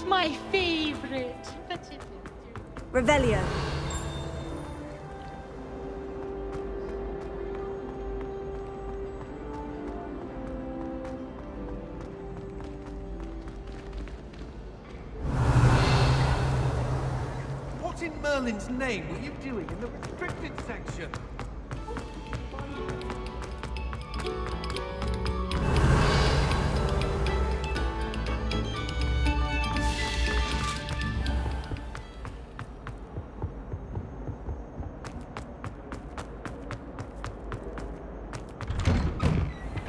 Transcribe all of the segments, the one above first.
my favorite, but it will do. Revelio. What in Merlin's name were you doing in the restricted section?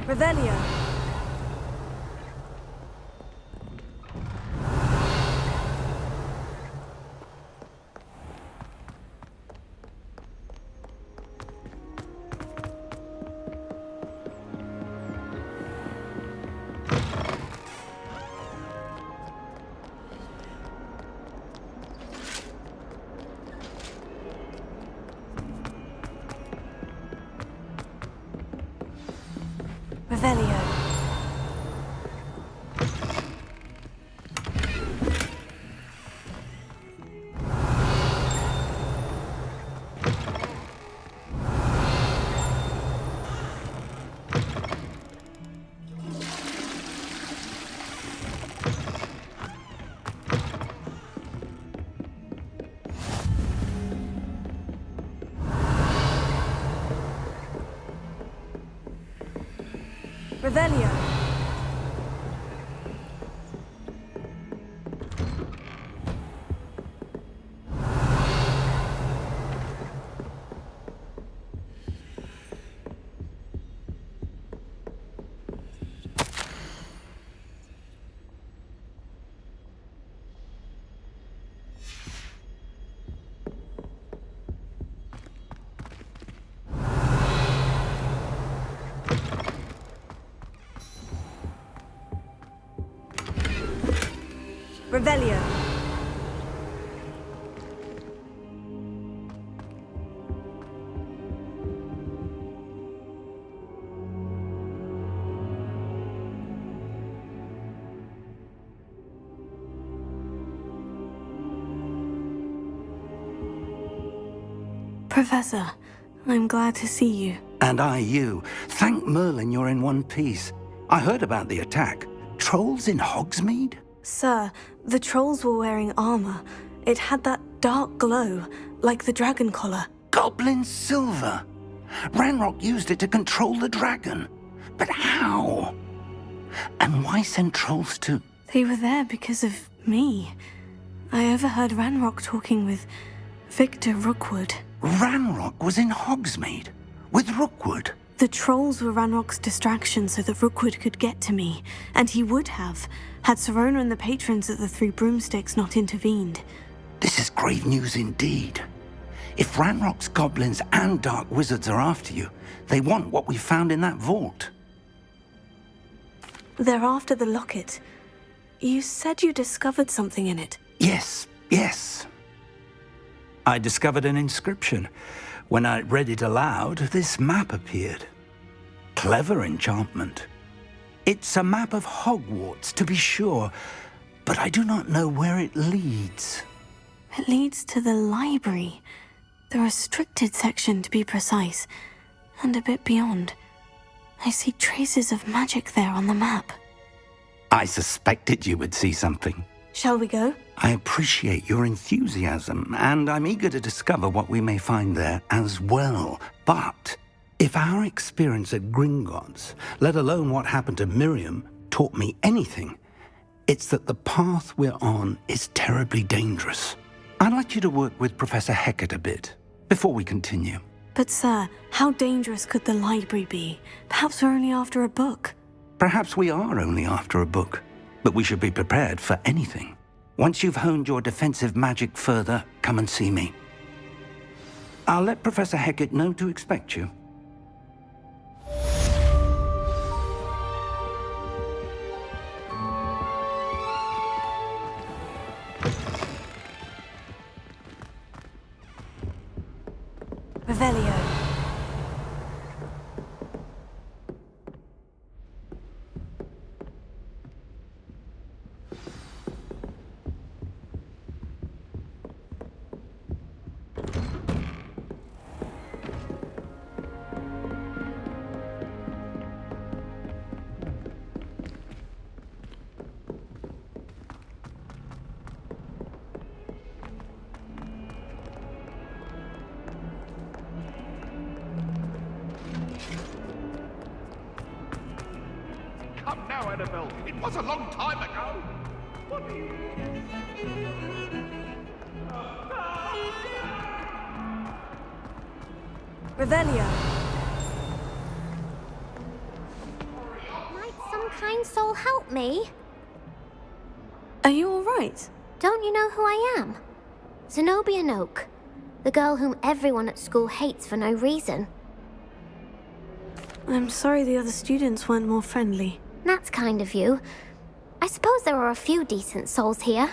Revelio. Revelio. Revelio. Revelio. Professor, I'm glad to see you. And I you. Thank Merlin you're in one piece. I heard about the attack. Trolls in Hogsmeade? Sir, the trolls were wearing armor. It had that dark glow, like the dragon collar. Goblin silver! Ranrock used it to control the dragon. But how? And why send trolls to... They were there because of me. I overheard Ranrock talking with Victor Rookwood. Ranrock was in Hogsmeade? With Rookwood? The trolls were Ranrock's distraction so that Rookwood could get to me, and he would have, had Serona and the patrons at the Three Broomsticks not intervened. This is grave news indeed. If Ranrock's goblins and dark wizards are after you, they want what we found in that vault. They're after the locket. You said you discovered something in it. Yes. I discovered an inscription. When I read it aloud, this map appeared. Clever enchantment. It's a map of Hogwarts, to be sure, but I do not know where it leads. It leads to the library. The restricted section, to be precise, and a bit beyond. I see traces of magic there on the map. I suspected you would see something. Shall we go? I appreciate your enthusiasm, and I'm eager to discover what we may find there as well. But if our experience at Gringotts, let alone what happened to Miriam, taught me anything, it's that the path we're on is terribly dangerous. I'd like you to work with Professor Hecat a bit, before we continue. But sir, how dangerous could the library be? Perhaps we're only after a book. Perhaps we are only after a book, but we should be prepared for anything. Once you've honed your defensive magic further, come and see me. I'll let Professor Hecat know to expect you. Revelio. Annabelle. It was a long time ago. What are you... Revelio. Might some kind soul help me? Are you alright? Don't you know who I am? Zenobia Noak, the girl whom everyone at school hates for no reason. I'm sorry the other students weren't more friendly. That's kind of you. I suppose there are a few decent souls here.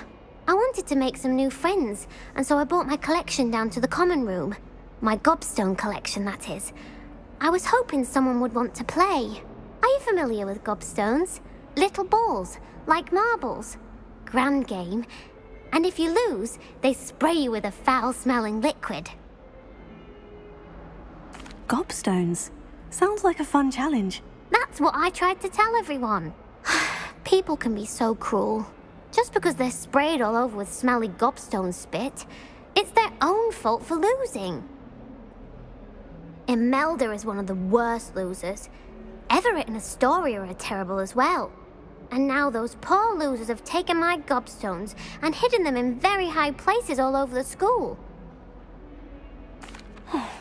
I wanted to make some new friends, and so I brought my collection down to the common room. My gobstone collection, that is. I was hoping someone would want to play. Are you familiar with gobstones? Little balls, like marbles. Grand game. And if you lose, they spray you with a foul-smelling liquid. Gobstones? Sounds like a fun challenge. That's what I tried to tell everyone. People can be so cruel. Just because they're sprayed all over with smelly gobstone spit, it's their own fault for losing. Imelda is one of the worst losers. Everett and Astoria are terrible as well. And now those poor losers have taken my gobstones and hidden them in very high places all over the school.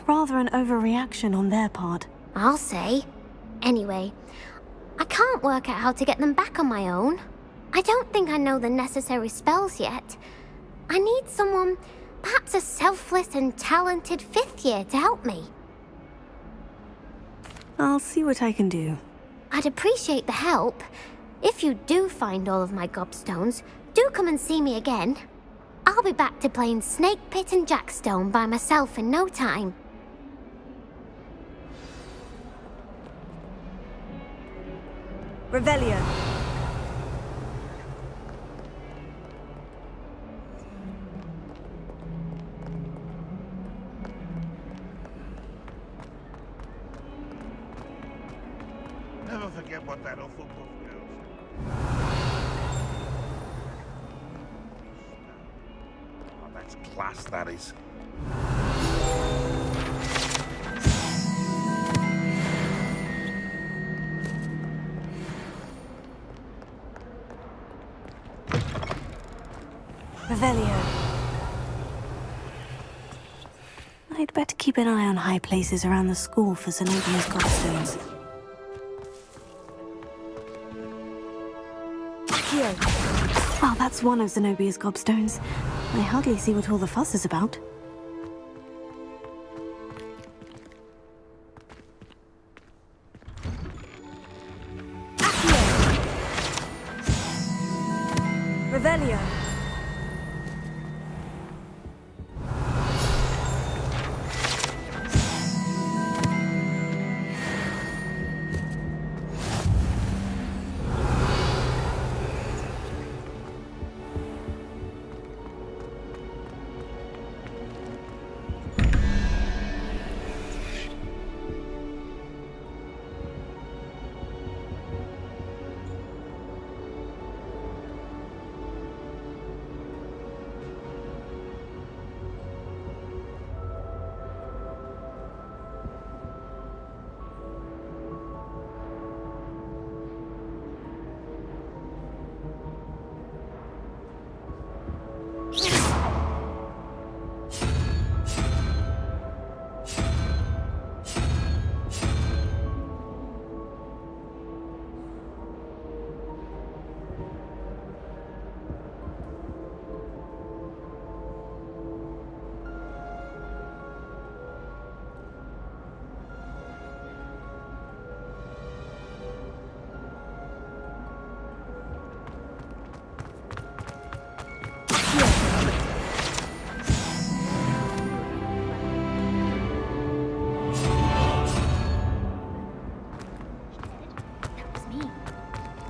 Rather an overreaction on their part. I'll say. Anyway, I can't work out how to get them back on my own. I don't think I know the necessary spells yet. I need someone, perhaps a selfless and talented 5th year to help me. I'll see what I can do. I'd appreciate the help. If you do find all of my gobstones, do come and see me again. I'll be back to playing Snake Pit and Jackstone by myself in no time. Revelio. Never forget what that awful book is. Oh, that's class, that is. Revelio. I'd better keep an eye on high places around the school for Zenobia's gobstones. Well, that's one of Zenobia's gobstones. I hardly see what all the fuss is about. Revelio.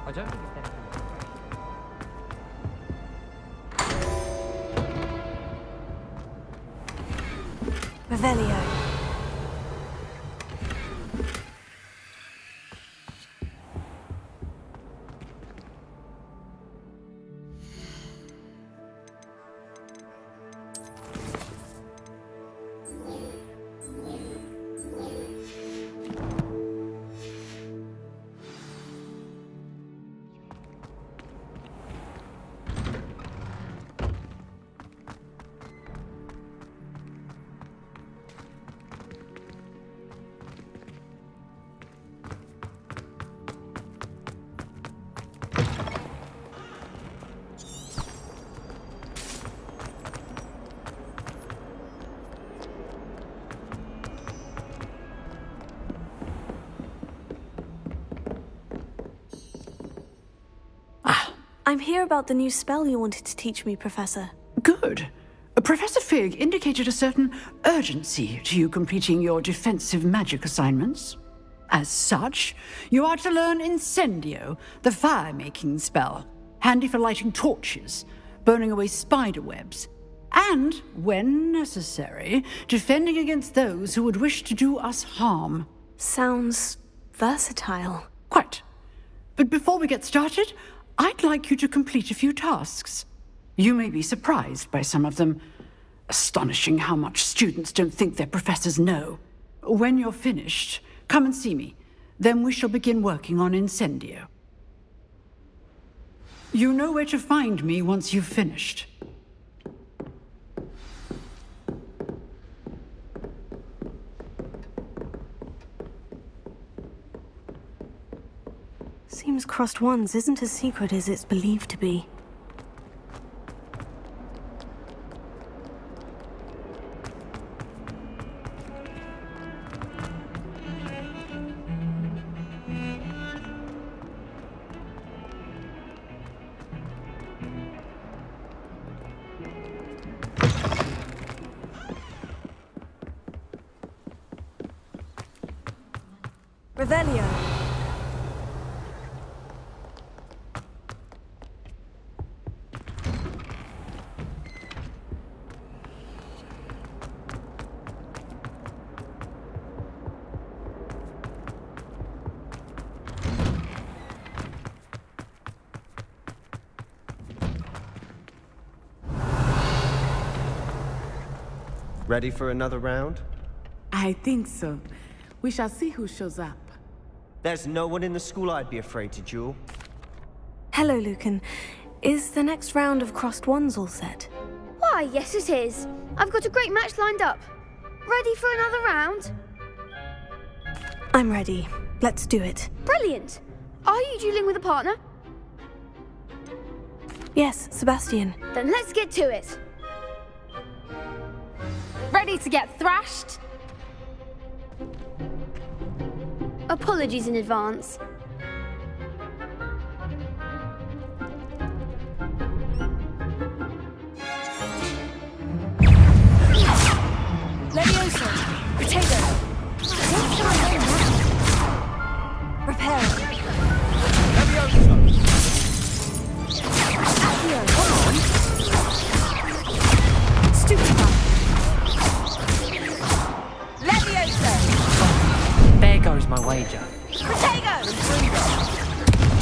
I don't think it's anything. Revelio. I'm here about the new spell you wanted to teach me, Professor. Good. Professor Fig indicated a certain urgency to you completing your defensive magic assignments. As such, you are to learn Incendio, the fire-making spell, handy for lighting torches, burning away spider webs, and, when necessary, defending against those who would wish to do us harm. Sounds versatile. Quite. But before we get started, I'd like you to complete a few tasks. You may be surprised by some of them. Astonishing how much students don't think their professors know. When you're finished, come and see me. Then we shall begin working on Incendio. You know where to find me once you've finished. Seems Crossed Wands isn't as secret as it's believed to be. Revelio. Ready for another round? I think so. We shall see who shows up. There's no one in the school I'd be afraid to duel. Hello, Lucan. Is the next round of Crossed Wands all set? Why, yes it is. I've got a great match lined up. Ready for another round? I'm ready. Let's do it. Brilliant. Are you dueling with a partner? Yes, Sebastian. Then let's get to it. Ready to get thrashed? Apologies in advance. Levioso. Potato. What's going on now? Repair. Accio. Come on. Stupefy. Levioso! There goes my wager. Potato!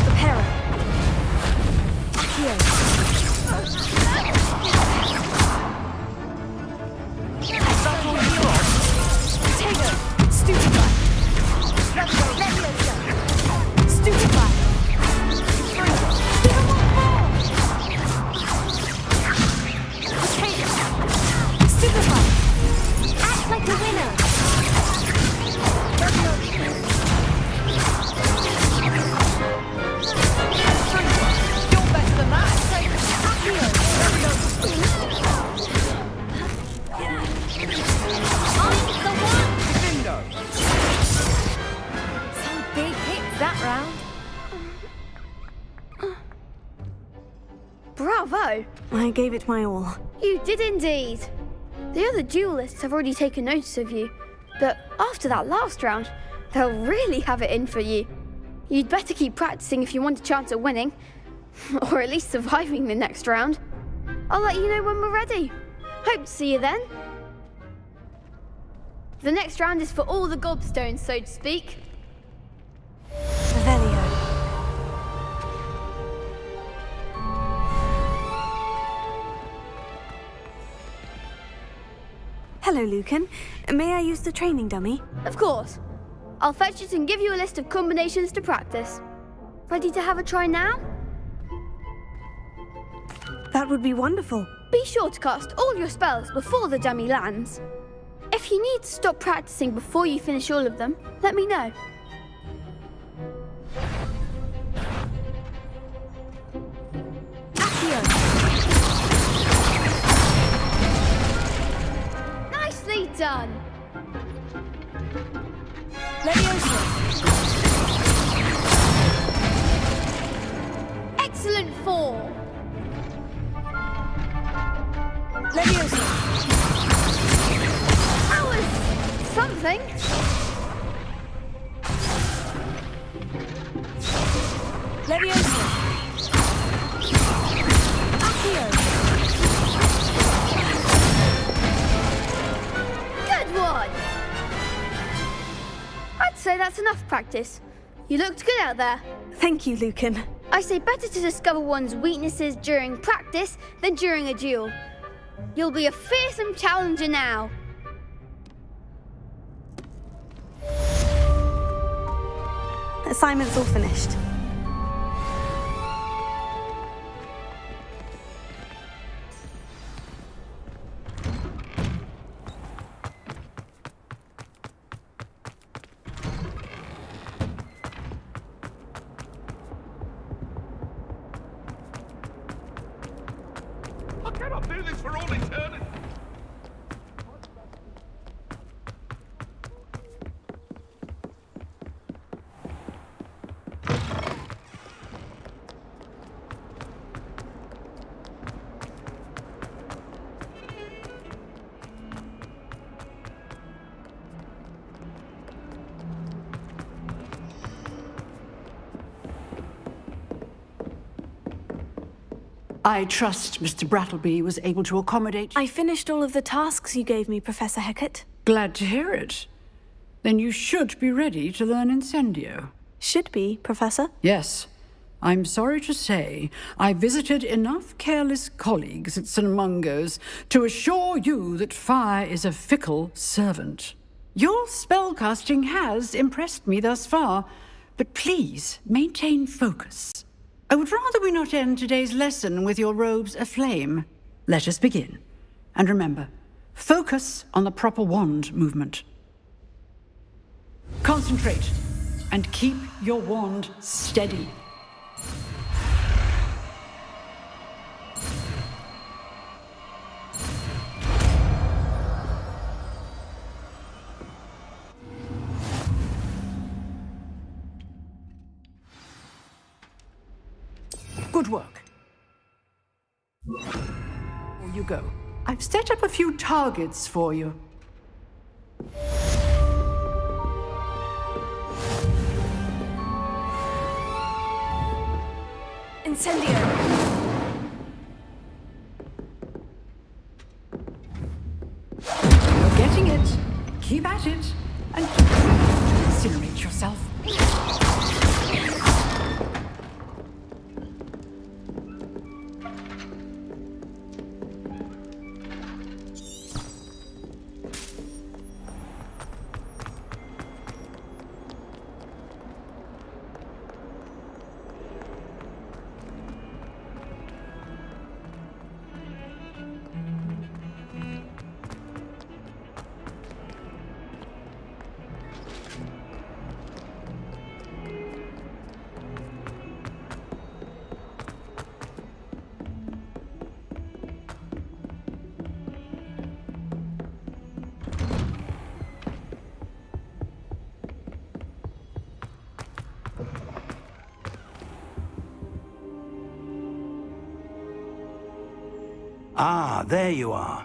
Repair. Accio. Potato. Stupefy. Levioso. Stupefy. Potato. Stupefy. Act like a winner. You're better than that. Some big hits that round. Bravo! I gave it my all. You did indeed. The other duelists have already taken notice of you, but after that last round, they'll really have it in for you. You'd better keep practicing if you want a chance at winning, or at least surviving the next round. I'll let you know when we're ready. Hope to see you then. The next round is for all the gobstones, so to speak. Revelio. Hello, Lucan. May I use the training dummy? Of course. I'll fetch it and give you a list of combinations to practice. Ready to have a try now? That would be wonderful. Be sure to cast all your spells before the dummy lands. If you need to stop practicing before you finish all of them, let me know. Accio. Nicely done. Levioso. Excellent form. That was something. Leviosa. Accio. Good one. I'd say that's enough practice. You looked good out there. Thank you, Lucan. I say better to discover one's weaknesses during practice than during a duel. You'll be a fearsome challenger now. Assignment's all finished. I cannot do this for all eternity. I trust Mr. Brattleby was able to accommodate. I finished all of the tasks you gave me, Professor Hecat. Glad to hear it. Then you should be ready to learn Incendio. Should be, Professor. Yes. I'm sorry to say, I visited enough careless colleagues at St. Mungo's to assure you that fire is a fickle servant. Your spellcasting has impressed me thus far, but please maintain focus. I would rather we not end today's lesson with your robes aflame. Let us begin. And remember, focus on the proper wand movement. Concentrate and keep your wand steady. Good work. There you go. I've set up a few targets for you. Incendio. You're getting it. Keep at it. And incinerate yourself. Ah, there you are.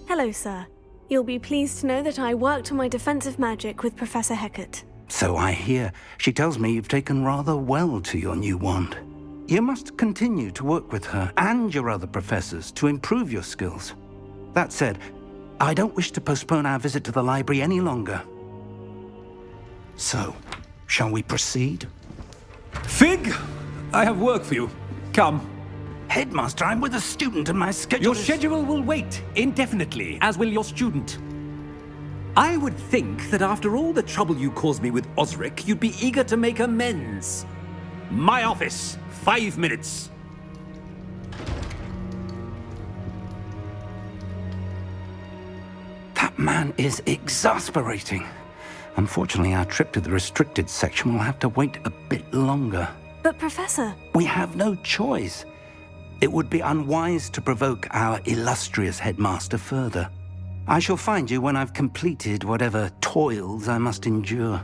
Hello, sir. You'll be pleased to know that I worked on my defensive magic with Professor Hecat. So I hear. She tells me you've taken rather well to your new wand. You must continue to work with her and your other professors to improve your skills. That said, I don't wish to postpone our visit to the library any longer. So, shall we proceed? Fig, I have work for you. Come. Headmaster, I'm with a student and my schedule Your schedule will wait indefinitely, as will your student. I would think that after all the trouble you caused me with Osric, you'd be eager to make amends. My office, 5 minutes. That man is exasperating. Unfortunately, our trip to the restricted section will have to wait a bit longer. But, Professor... We have no choice. It would be unwise to provoke our illustrious headmaster further. I shall find you when I've completed whatever toils I must endure.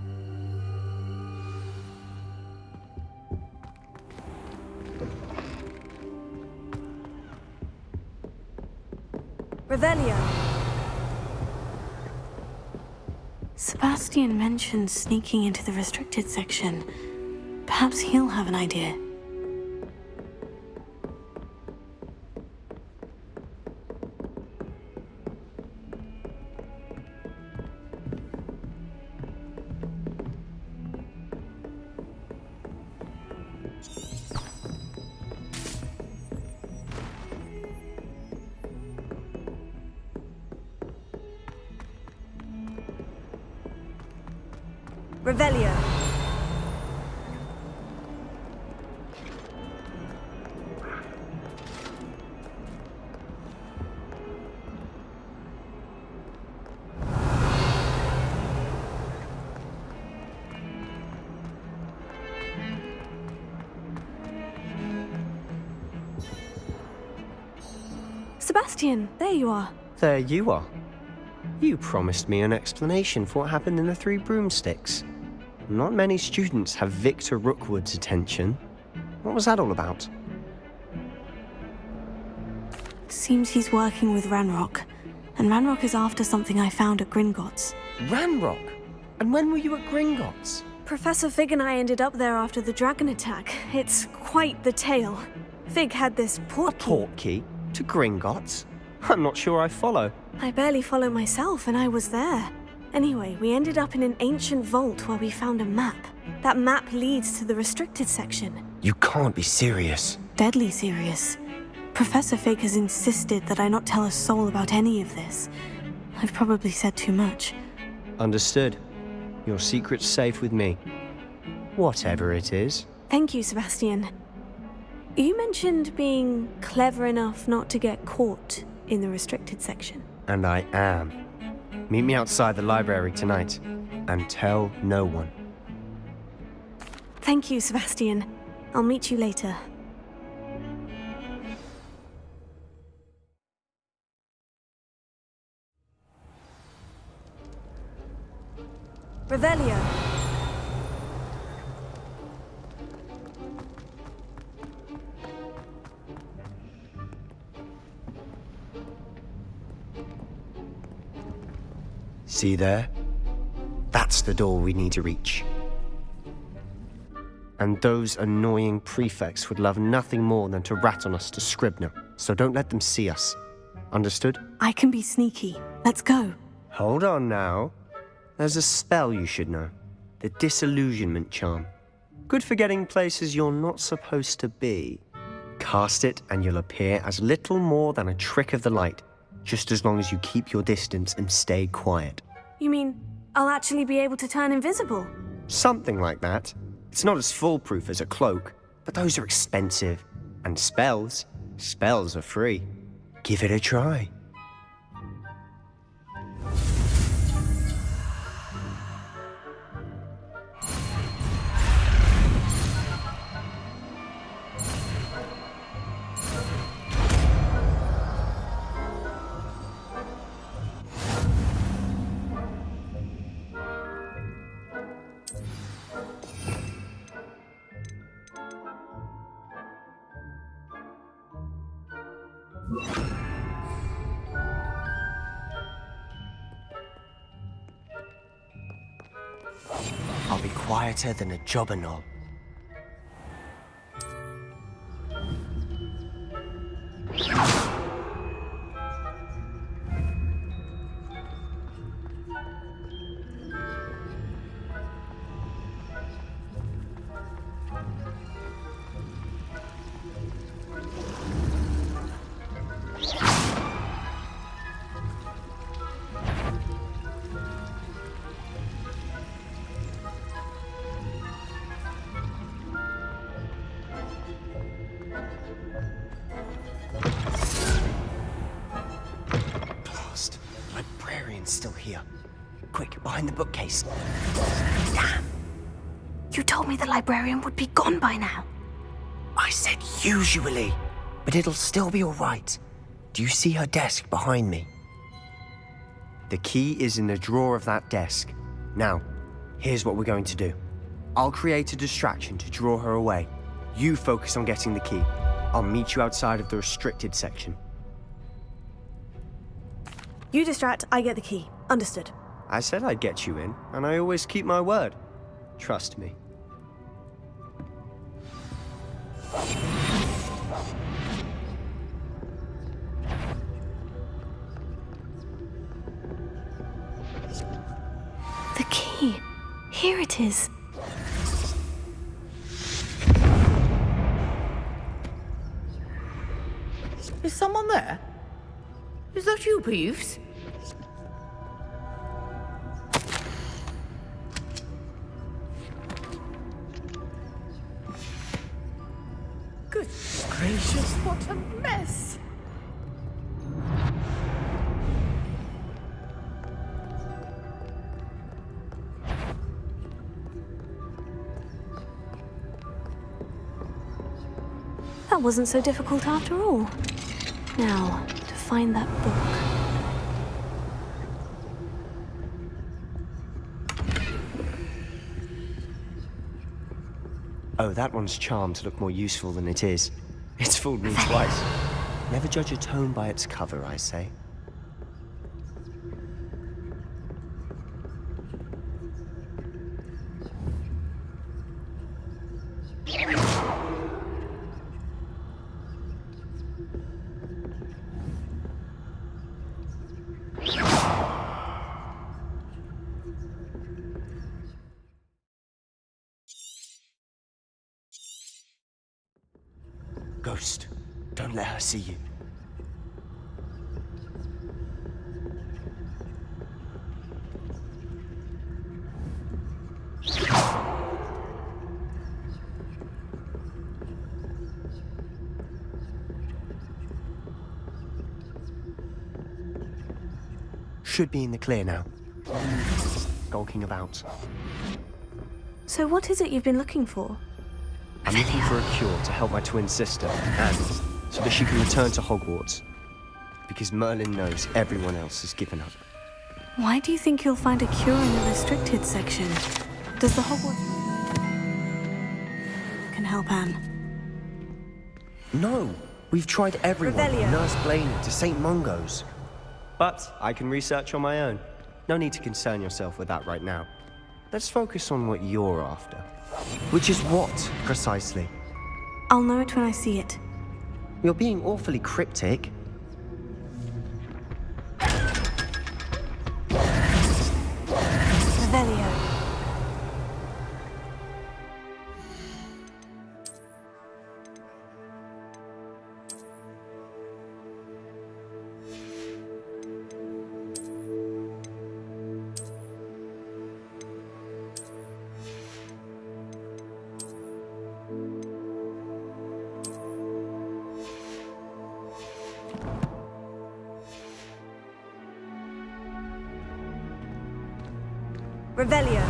Revelio. Sebastian mentioned sneaking into the restricted section. Perhaps he'll have an idea. Revelio. Sebastian, there you are. There you are. You promised me an explanation for what happened in the Three Broomsticks. Not many students have Victor Rookwood's attention. What was that all about? Seems he's working with Ranrock. And Ranrock is after something I found at Gringotts. Ranrock? And when were you at Gringotts? Professor Fig and I ended up there after the dragon attack. It's quite the tale. Fig had this port key. Port key? To Gringotts? I'm not sure I follow. I barely follow myself, and I was there. Anyway, we ended up in an ancient vault where we found a map. That map leads to the restricted section. You can't be serious. Deadly serious. Professor Fig has insisted that I not tell a soul about any of this. I've probably said too much. Understood. Your secret's safe with me. Whatever it is. Thank you, Sebastian. You mentioned being clever enough not to get caught in the restricted section. And I am. Meet me outside the library tonight, and tell no one. Thank you, Sebastian. I'll meet you later. Revelio. See there? That's the door we need to reach. And those annoying prefects would love nothing more than to rat on us to Scribner, so don't let them see us. Understood? I can be sneaky. Let's go. Hold on now. There's a spell you should know. The Disillusionment Charm. Good for getting places you're not supposed to be. Cast it and you'll appear as little more than a trick of the light, just as long as you keep your distance and stay quiet. You mean I'll actually be able to turn invisible? Something like that. It's not as foolproof as a cloak, but those are expensive. And spells are free. Give it a try. I'll be quieter than a jobberknoll. Still here. Quick, behind the bookcase. Damn! You told me the librarian would be gone by now. I said usually, but it'll still be all right. Do you see her desk behind me? The key is in the drawer of that desk. Now, here's what we're going to do. I'll create a distraction to draw her away. You focus on getting the key. I'll meet you outside of the restricted section. You distract, I get the key. Understood. I said I'd get you in, and I always keep my word. Trust me. The key. Here it is. Is someone there? Is that you, Peeves? Good gracious, what a mess! That wasn't so difficult after all. Now, to find that book. Oh, that one's charmed to look more useful than it is. It's fooled me twice. Never judge a tome by its cover, I say. Ghost, don't let her see you. Should be in the clear now. Skulking about. So what is it you've been looking for? I'm looking for a cure to help my twin sister, Anne, so that she can return to Hogwarts. Because Merlin knows everyone else has given up. Why do you think you'll find a cure in the restricted section? Does the Hogwarts can help Anne? No! We've tried everyone, Revelio. from Nurse Blaney to St. Mungo's. But I can research on my own. No need to concern yourself with that right now. Let's focus on what you're after. Which is what, precisely? I'll know it when I see it. You're being awfully cryptic. Revelio. Revelio.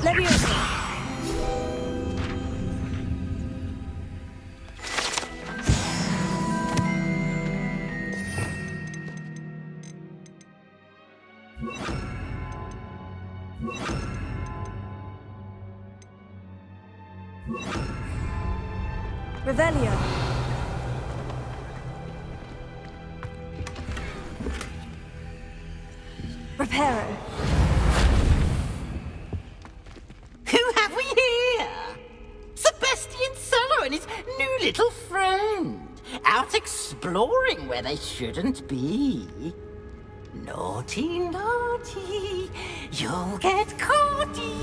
Leviosa. Revelio. Reparo. Who have we here? Sebastian Solo and his new little friend. Out exploring where they shouldn't be. Naughty, naughty. You'll get caughty.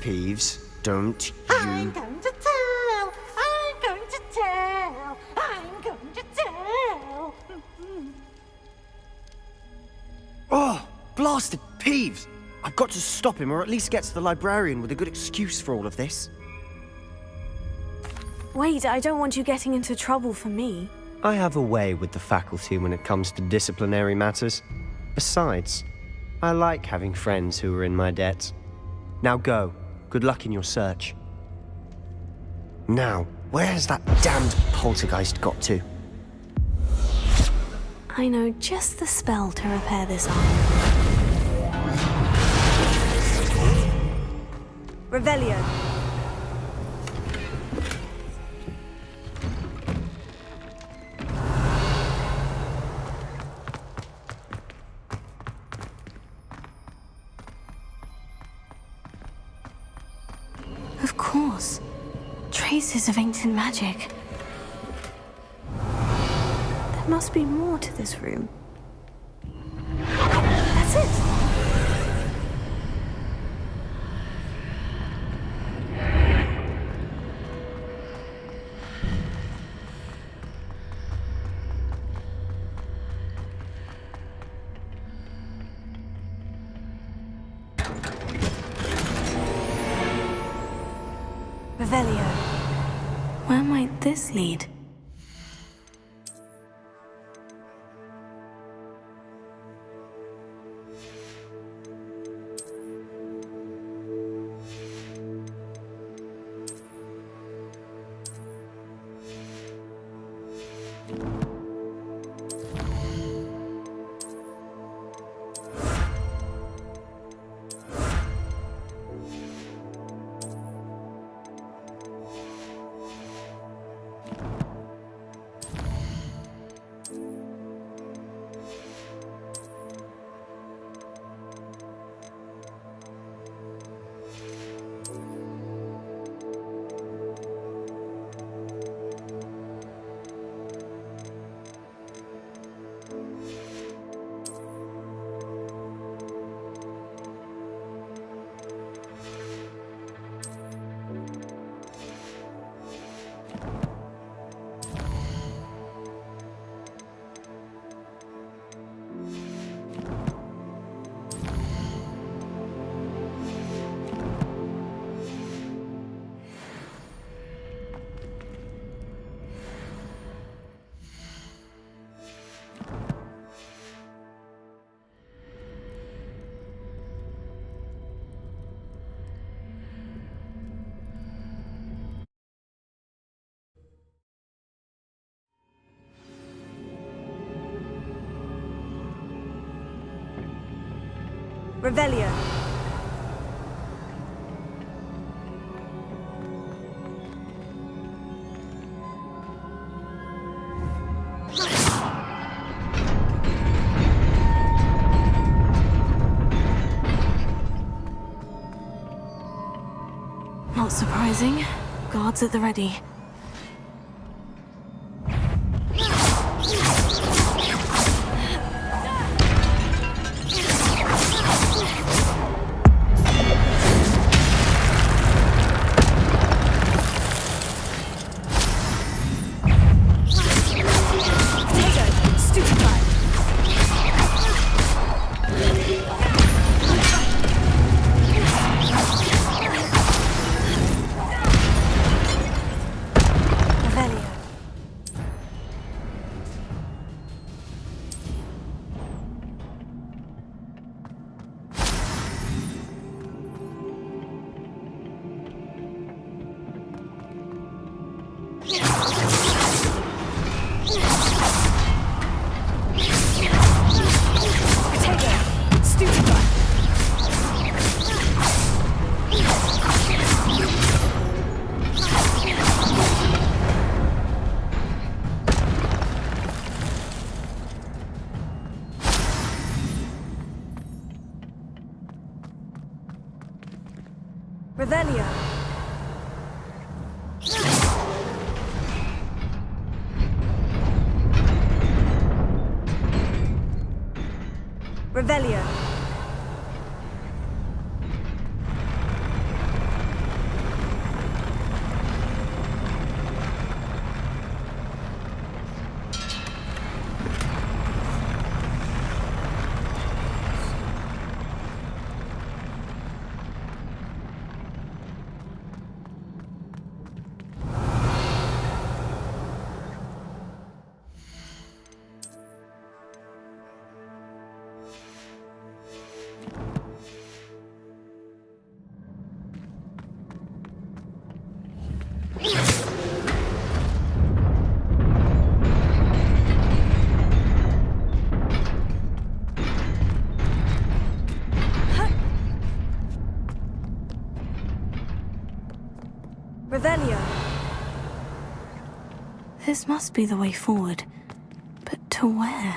Peeves, don't you... I'm going to tell. I'm going to tell. I'm going to tell. Oh, blasted Peeves! I've got to stop him, or at least get to the librarian with a good excuse for all of this. Wait, I don't want you getting into trouble for me. I have a way with the faculty when it comes to disciplinary matters. Besides, I like having friends who are in my debt. Now go. Good luck in your search. Now, where has that damned poltergeist got to? I know just the spell to repair this arm. Revelio. Of course. Traces of ancient magic. There must be more to this room. That's it! Revelio. Where might this lead? Revelio. Not surprising. Guards at the ready. Revelio. Revelio. Revelio. This must be the way forward. But to where?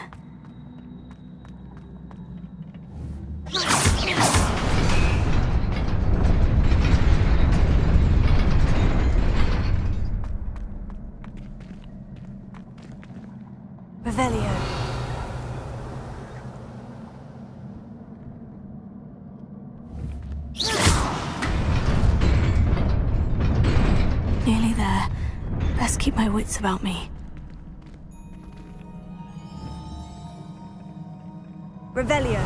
Revelio. Nearly there. Best keep my wits about me. Revelio.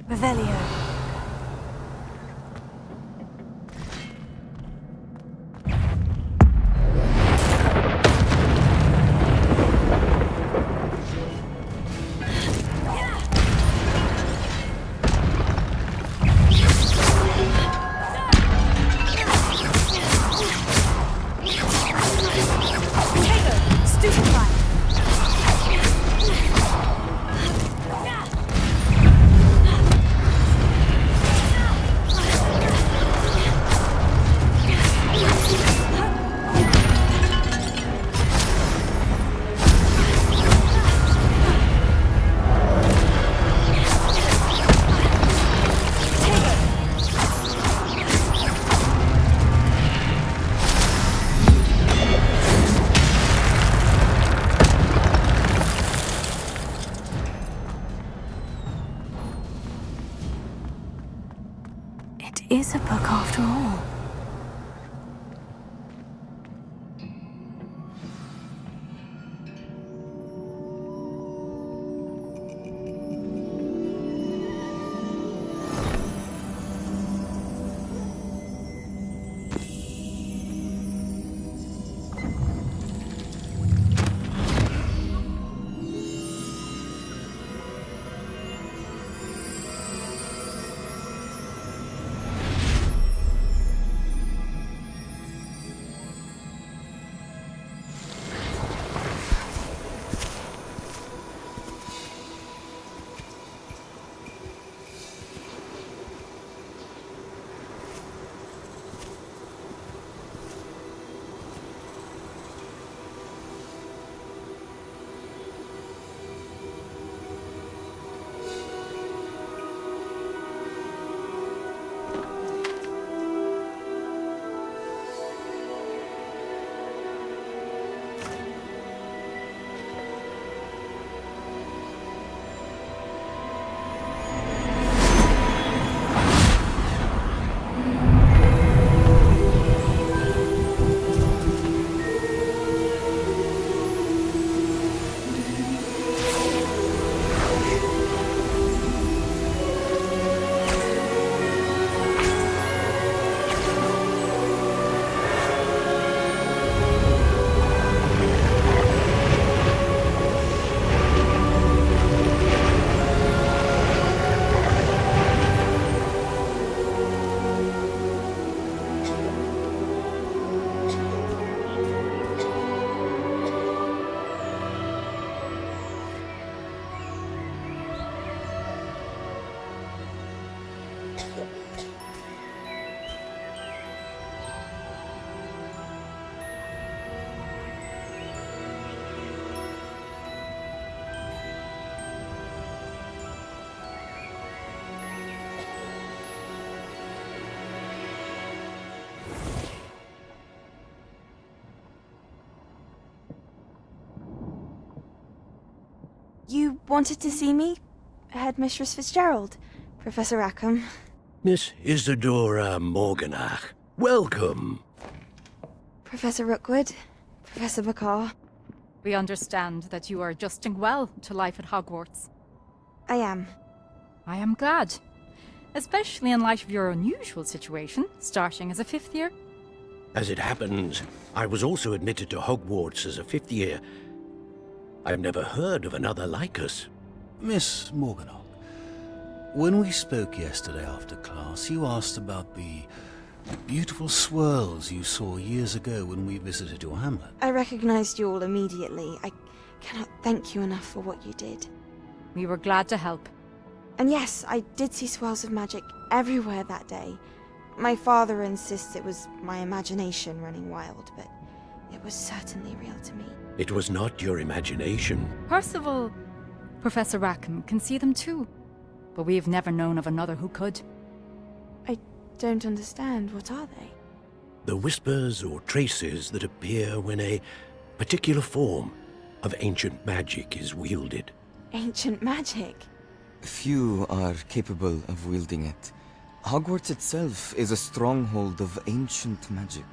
Revelio. It is a book after all. You wanted to see me? Headmistress Fitzgerald, Professor Rackham. Miss Isadora Morganach, welcome. Professor Rookwood, Professor Bakar. We understand that you are adjusting well to life at Hogwarts. I am. I am glad. Especially in light of your unusual situation, starting as a 5th year. As it happens, I was also admitted to Hogwarts as a 5th year. I've never heard of another like us. Miss Morganach, when we spoke yesterday after class, you asked about the beautiful swirls you saw years ago when we visited your hamlet. I recognized you all immediately. I cannot thank you enough for what you did. We were glad to help. And yes, I did see swirls of magic everywhere that day. My father insists it was my imagination running wild, but it was certainly real to me. It was not your imagination. Percival, Professor Rackham can see them too. But we have never known of another who could. I don't understand. What are they? The whispers or traces that appear when a particular form of ancient magic is wielded. Ancient magic? Few are capable of wielding it. Hogwarts itself is a stronghold of ancient magic.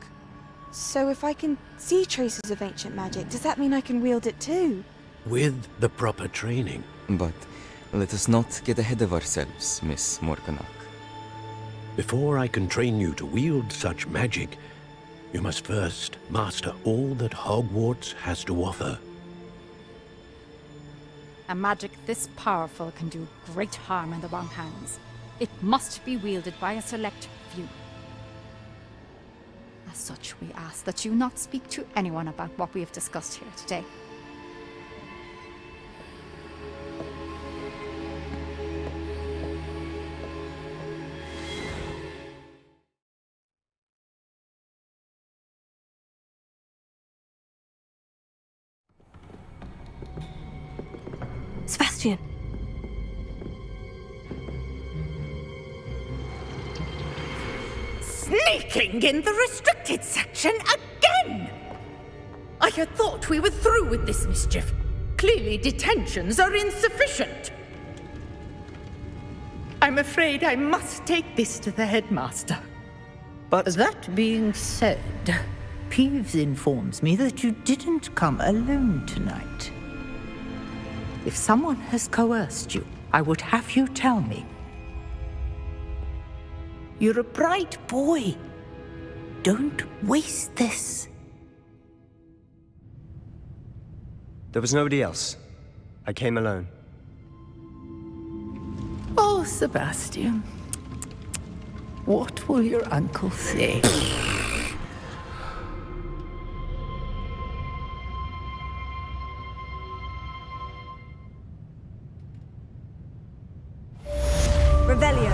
So if I can see traces of ancient magic, does that mean I can wield it too? With the proper training. But let us not get ahead of ourselves, Miss Morganach. Before I can train you to wield such magic, you must first master all that Hogwarts has to offer. A magic this powerful can do great harm in the wrong hands. It must be wielded by a select few. As such, we ask that you not speak to anyone about what we have discussed here today. Sebastian! Sneaking in the restricted section again! I had thought we were through with this mischief. Clearly detentions are insufficient. I'm afraid I must take this to the headmaster. But that being said, Peeves informs me that you didn't come alone tonight. If someone has coerced you, I would have you tell me. You're a bright boy. Don't waste this. There was nobody else. I came alone. Oh, Sebastian. What will your uncle say? Revelio.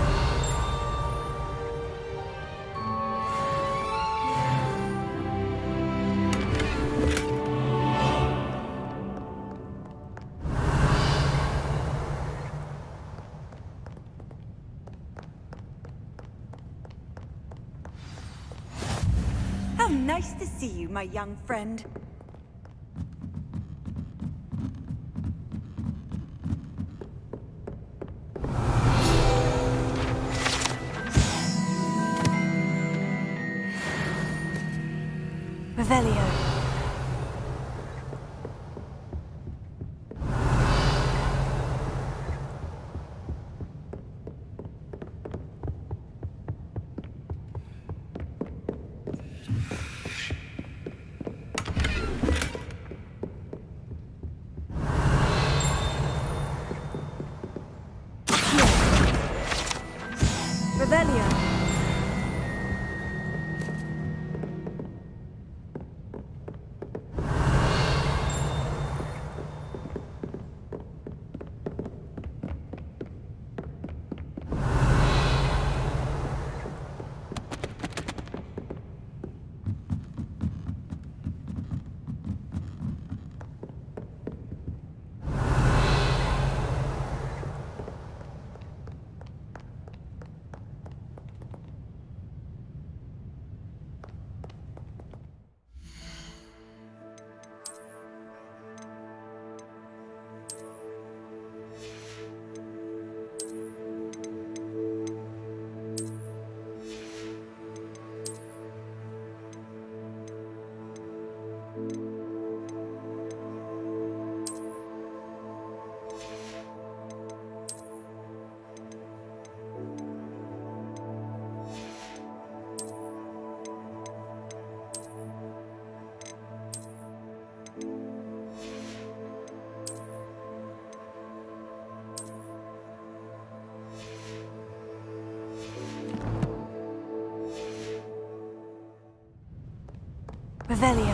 How nice to see you, my young friend. Revelio. Revelio. Revelio.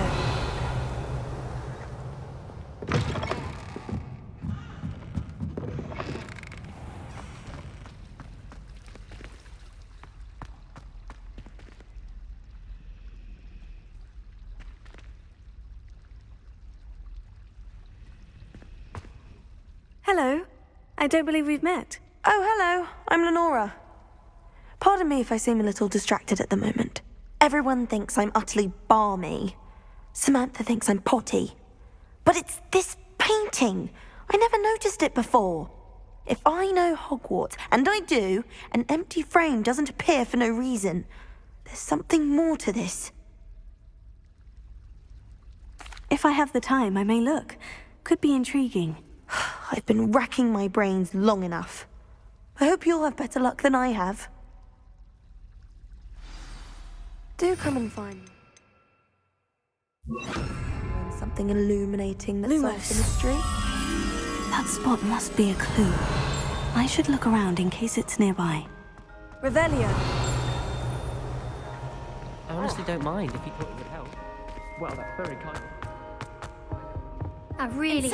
Hello. I don't believe we've met. Oh, hello. I'm Lenora. Pardon me if I seem a little distracted at the moment. Everyone thinks I'm utterly balmy. Samantha thinks I'm potty. But it's this painting. I never noticed it before. If I know Hogwarts, and I do, an empty frame doesn't appear for no reason. There's something more to this. If I have the time, I may look. Could be intriguing. I've been racking my brains long enough. I hope you'll have better luck than I have. Do come and find me. Something illuminating that solves the mystery. That spot must be a clue. I should look around in case it's nearby. Revelio. I honestly don't mind if you thought it would help. Well, that's very kind. I really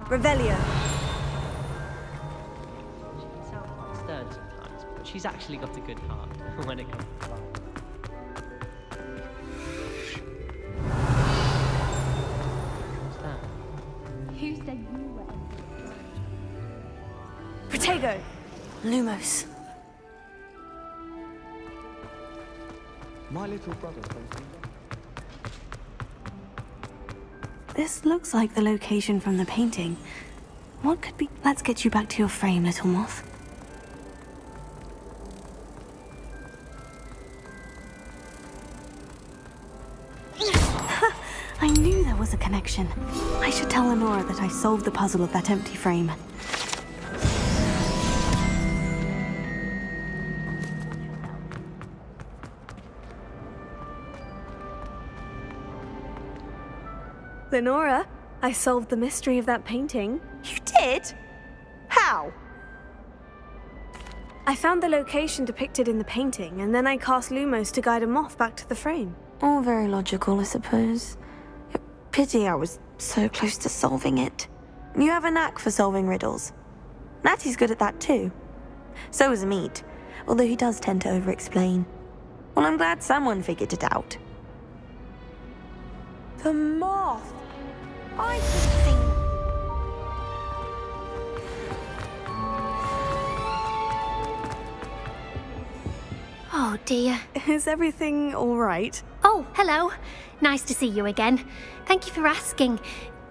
Revelio. She can sound quite stern sometimes, but she's actually got a good heart when it comes to fun. What's that? Who said you were? Protego. Lumos. My little brother plays. This looks like the location from the painting. What could be... Let's get you back to your frame, little moth. I knew there was a connection. I should tell Lenora that I solved the puzzle of that empty frame. Lenora, I solved the mystery of that painting. You did? How? I found the location depicted in the painting, and then I cast Lumos to guide a moth back to the frame. All very logical, I suppose. Pity I was so close to solving it. You have a knack for solving riddles. Natty's good at that too. So is Meat, although he does tend to over-explain. Well, I'm glad someone figured it out. The moth! I should have seen... Oh dear. Is everything all right? Oh, hello. Nice to see you again. Thank you for asking.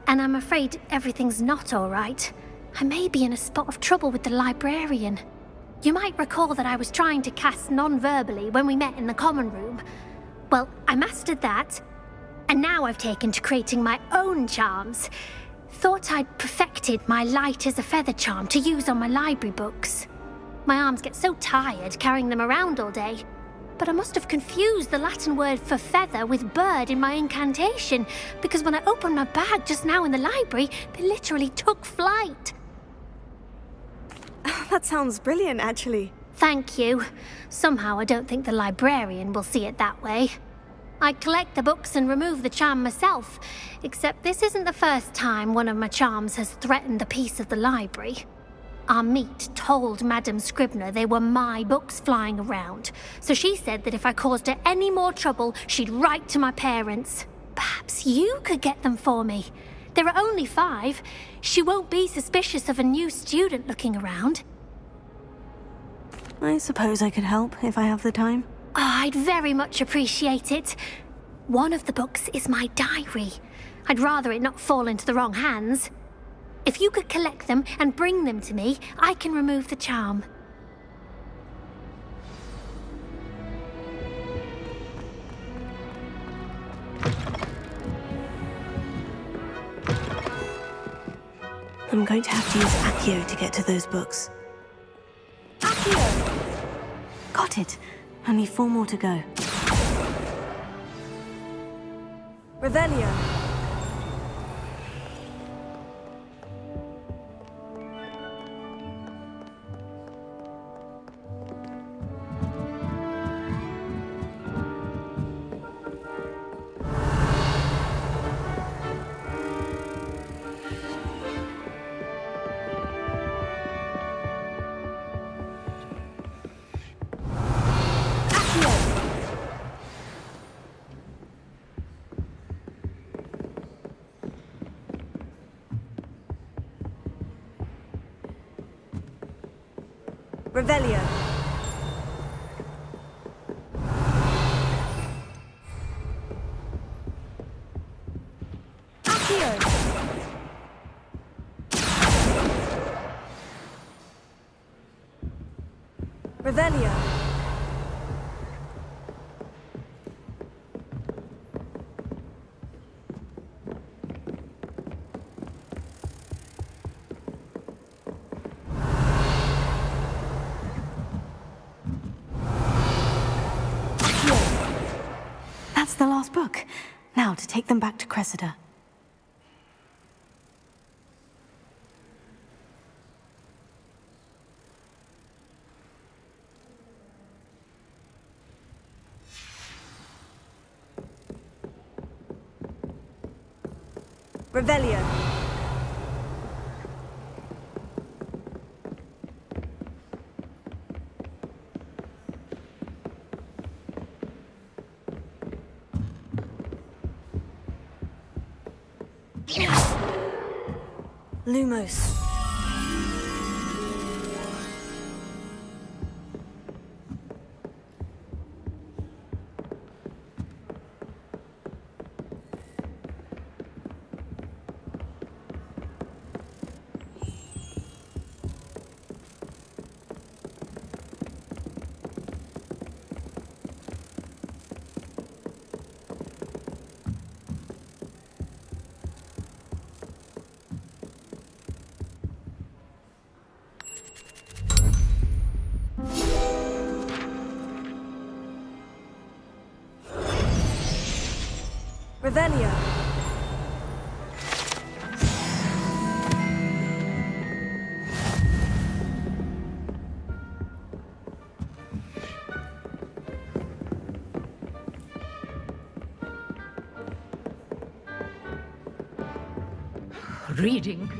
And I'm afraid everything's not all right. I may be in a spot of trouble with the librarian. You might recall that I was trying to cast non-verbally when we met in the common room. Well, I mastered that. And now I've taken to creating my own charms. Thought I'd perfected my light as a feather charm to use on my library books. My arms get so tired carrying them around all day. But I must have confused the Latin word for feather with bird in my incantation, because when I opened my bag just now in the library, they literally took flight. That sounds brilliant, actually. Thank you. Somehow I don't think the librarian will see it that way. I collect the books and remove the charm myself, except this isn't the first time one of my charms has threatened the peace of the library. Our Meat told Madame Scribner they were my books flying around, so she said that if I caused her any more trouble, she'd write to my parents. Perhaps you could get them for me. There are only 5. She won't be suspicious of a new student looking around. I suppose I could help if I have the time. Oh, I'd very much appreciate it. One of the books is my diary. I'd rather it not fall into the wrong hands. If you could collect them and bring them to me, I can remove the charm. I'm going to have to use Accio to get to those books. Accio! Got it. Only 4 more to go. Revelio. Revelio. Accio. Revelio. That's the last book. Now to take them back to Cressida. Revelio. Lumos. Revelio. Reading?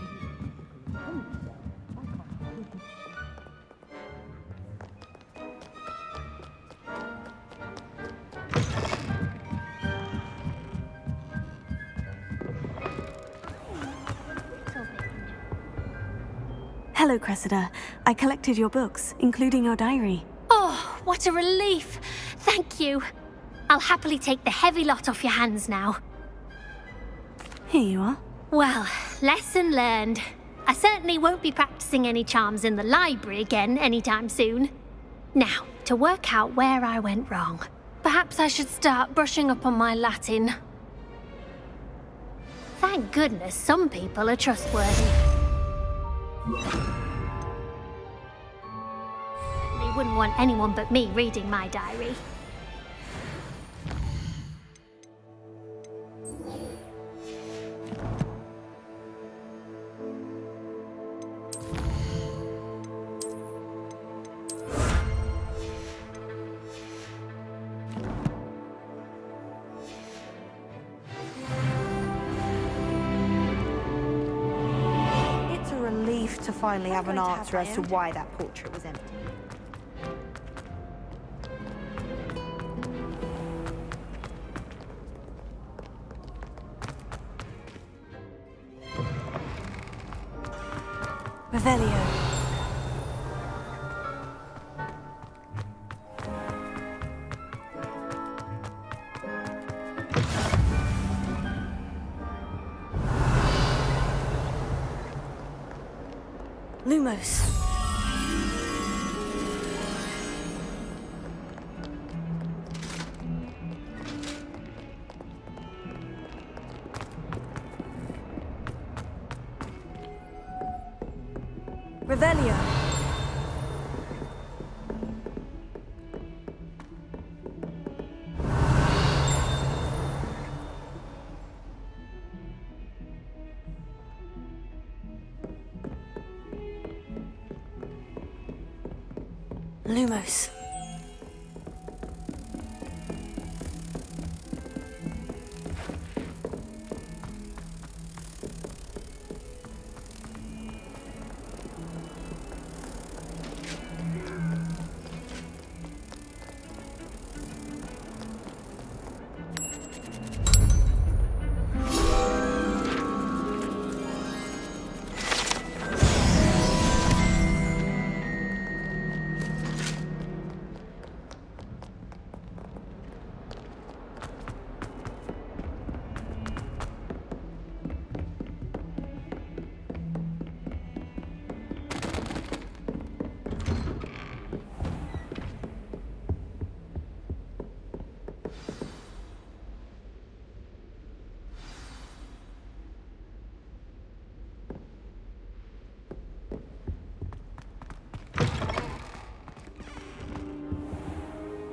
Hello, Cressida. I collected your books, including your diary. Oh, what a relief. Thank you. I'll happily take the heavy lot off your hands now. Here you are. Well, lesson learned. I certainly won't be practicing any charms in the library again anytime soon. Now, to work out where I went wrong. Perhaps I should start brushing up on my Latin. Thank goodness some people are trustworthy. They wouldn't want anyone but me reading my diary. To finally have an answer as to why that portrait was empty. Revelio. Lumos. Revelio. Lumos.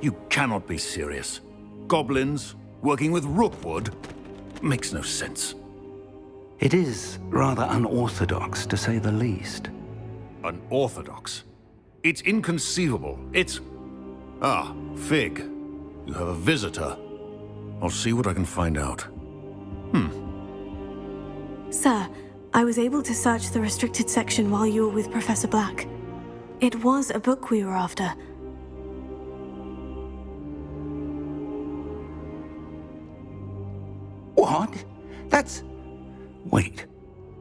You cannot be serious. Goblins working with rookwood makes no sense. It is rather unorthodox, to say the least. Unorthodox? It's inconceivable. It's... Ah, Fig. You have a visitor. I'll see what I can find out. Sir, I was able to search the restricted section while you were with Professor Black. It was a book we were after. What? That's... Wait.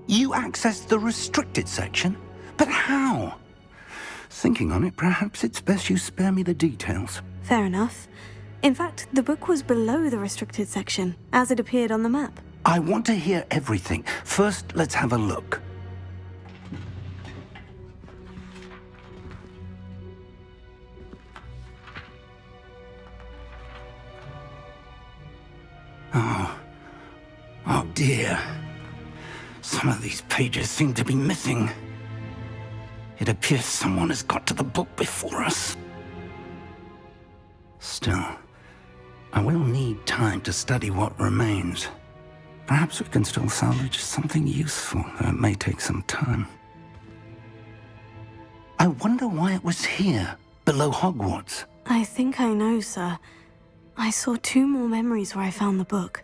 You accessed the restricted section? But how? Thinking on it, perhaps it's best you spare me the details. Fair enough. In fact, the book was below the restricted section, as it appeared on the map. I want to hear everything. First, let's have a look. Oh dear. Some of these pages seem to be missing. It appears someone has got to the book before us. Still, I will need time to study what remains. Perhaps we can still salvage something useful, though it may take some time. I wonder why it was here, below Hogwarts. I think I know, sir. I saw 2 more memories where I found the book.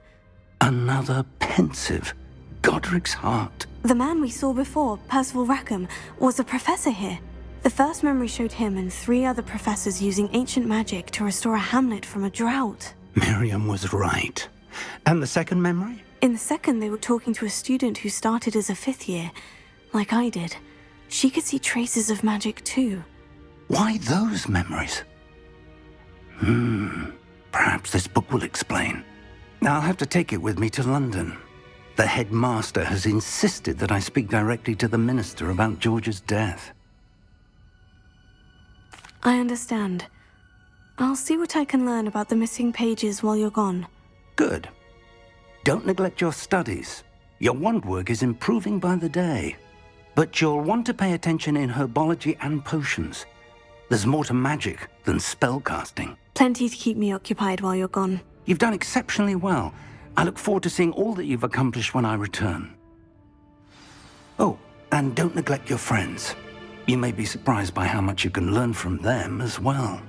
Another pensive. Godric's heart. The man we saw before, Percival Rackham, was a professor here. The first memory showed him and 3 other professors using ancient magic to restore a hamlet from a drought. Miriam was right. And the second memory? In the second, they were talking to a student who started as a 5th year, like I did. She could see traces of magic too. Why those memories? Perhaps this book will explain. I'll have to take it with me to London. The headmaster has insisted that I speak directly to the minister about George's death. I understand. I'll see what I can learn about the missing pages while you're gone. Good. Don't neglect your studies. Your wand work is improving by the day. But you'll want to pay attention in herbology and potions. There's more to magic than spellcasting. Plenty to keep me occupied while you're gone. You've done exceptionally well. I look forward to seeing all that you've accomplished when I return. Oh, and don't neglect your friends. You may be surprised by how much you can learn from them as well.